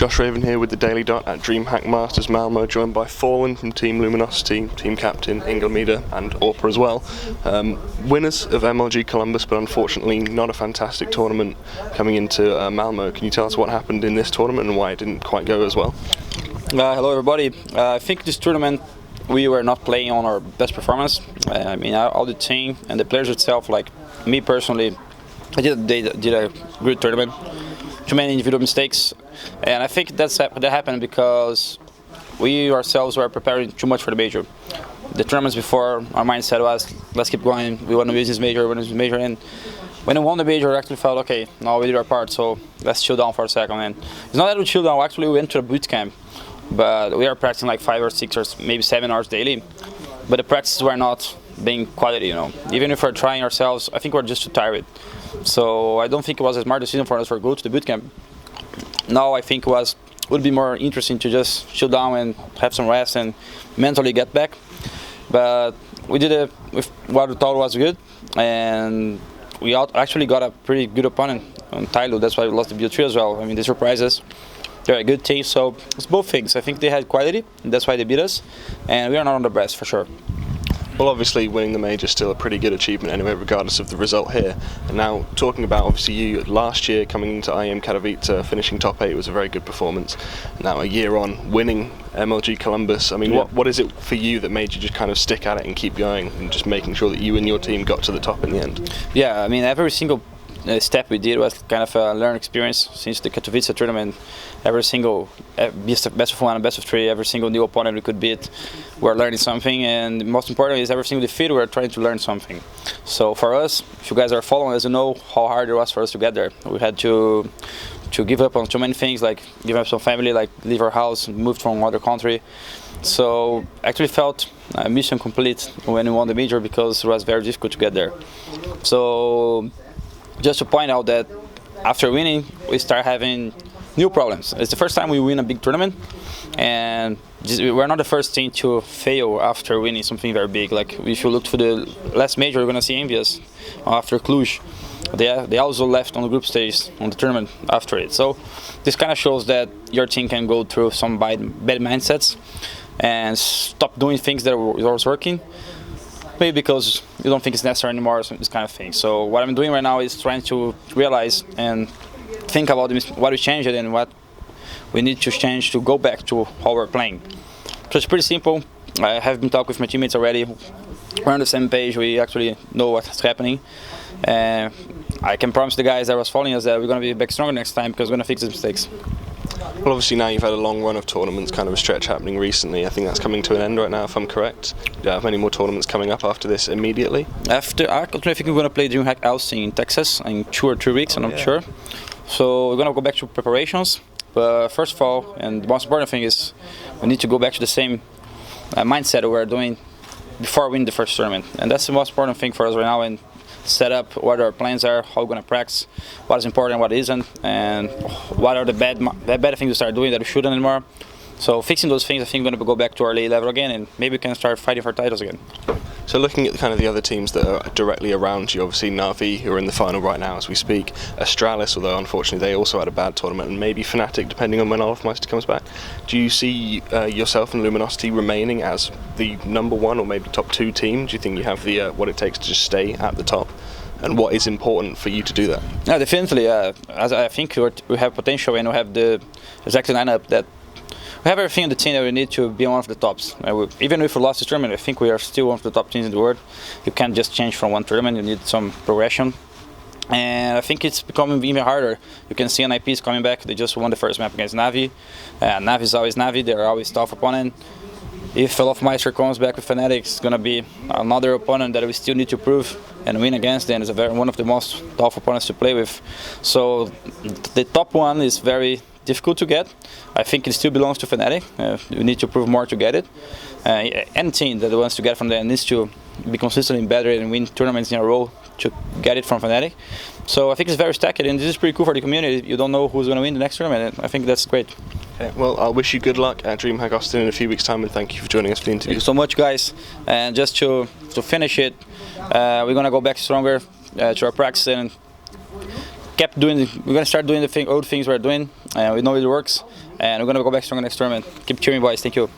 Josh Raven here with the Daily Dot at DreamHack Masters Malmö, joined by FalleN from Team Luminosity, Team Captain Ingelmida and Orpa as well. Winners of MLG Columbus, but unfortunately not a fantastic tournament coming into Malmö. Can you tell us what happened in this tournament and why it didn't quite go as well? Hello everybody. I think this tournament we were not playing on our best performance. I mean, all the team and the players itself, like me personally, they did a good tournament. Too many individual mistakes, and I think that happened because we ourselves were preparing too much for the major. The tournaments before, our mindset was, let's keep going, we want to win this major, and when we won the major, I actually felt, okay, now we did our part, so let's chill down for a second. And it's not that we chill down, actually we went to a boot camp, but we are practicing like 5 or 6 or maybe 7 hours daily, but the practices were not being quality, you know. Even if we're trying ourselves, I think we're just too tired. So I don't think it was a smart decision for us to go to the boot camp. Now I think would be more interesting to just chill down and have some rest and mentally get back. But we did it with what we thought was good, and we actually got a pretty good opponent on Toledo. That's why we lost the BO3 as well. I mean, they surprised us. They're a good team, so it's both things. I think they had quality, and that's why they beat us, and we are not on the best for sure. Well, obviously winning the major is still a pretty good achievement anyway, regardless of the result here. And now, talking about obviously you last year coming into IEM Katowice, finishing top 8 was a very good performance. Now a year on, winning MLG Columbus, I mean, yeah. what is it for you that made you just kind of stick at it and keep going and just making sure that you and your team got to the top in the end? Yeah, I mean, every single step we did was kind of a learning experience since the Katowice tournament. Every single best of 1 and best of 3, every single new opponent we could beat, we're learning something, and the most important is every single defeat we're trying to learn something. So for us, if you guys are following us, you know how hard it was for us to get there. We had to give up on so many things, like give up some family, like leave our house, moved from another country. So actually felt mission complete when we won the major because it was very difficult to get there. So just to point out that after winning, we start having new problems. It's the first time we win a big tournament, and we're not the first team to fail after winning something very big. Like if you look to the last major, you're gonna see Envious after Cluj. They also left on the group stage on the tournament after it. So this kind of shows that your team can go through some bad mindsets and stop doing things that was working. Maybe because you don't think it's necessary anymore, this kind of thing. So what I'm doing right now is trying to realize and think about what we changed and what we need to change to go back to how we're playing. So it's pretty simple. I have been talking with my teammates already. We're on the same page. We actually know what's happening. I can promise the guys that was following us that we're going to be back stronger next time because we're going to fix these mistakes. Well, obviously now you've had a long run of tournaments, kind of a stretch happening recently. I think that's coming to an end right now, if I'm correct. Do you have any more tournaments coming up after this immediately? I think we're going to play DreamHack Austin in Texas in 2 or 3 weeks, I'm not sure. So we're going to go back to preparations. But first of all, and the most important thing is we need to go back to the same mindset we were doing before winning the first tournament. And that's the most important thing for us right now, and set up what our plans are, how we're going to practice, what is important, what isn't, and what are the bad things we start doing that we shouldn't anymore. So fixing those things, I think we're going to go back to our league level again, and maybe we can start fighting for titles again. So looking at kind of the other teams that are directly around you, obviously Na'Vi, who are in the final right now as we speak, Astralis, although unfortunately they also had a bad tournament, and maybe Fnatic, depending on when Olafmeister comes back. Do you see yourself and Luminosity remaining as the number 1 or maybe top 2 team? Do you think you have the what it takes to just stay at the top? And what is important for you to do that? Yeah, definitely. As I think we have potential, and we have the exact lineup that we have everything in the team that we need to be one of the tops. Even if we lost this tournament, I think we are still one of the top teams in the world. You can't just change from one tournament, you need some progression. And I think it's becoming even harder. You can see NIP is coming back. They just won the first map against Na'Vi. Na'Vi is always Na'Vi, they're always tough opponent. If Olafmeister comes back with Fnatic, it's going to be another opponent that we still need to prove and win against. Then it's one of the most tough opponents to play with. So the top 1 is very difficult to get. I think it still belongs to Fnatic. We need to prove more to get it. Any team that wants to get from there needs to be consistently better and win tournaments in a row to get it from Fnatic. So I think it's very stacked, and this is pretty cool for the community. You don't know who's going to win the next tournament, and I think that's great. Okay, well, I wish you good luck at DreamHack Austin in a few weeks' time, and thank you for joining us for the interview. Thank you so much, guys. And just to finish it, we're going to go back stronger to our practice and kept doing. We're gonna start doing the old things we're doing, and we know it works. And we're gonna go back stronger next tournament. Keep cheering, boys. Thank you.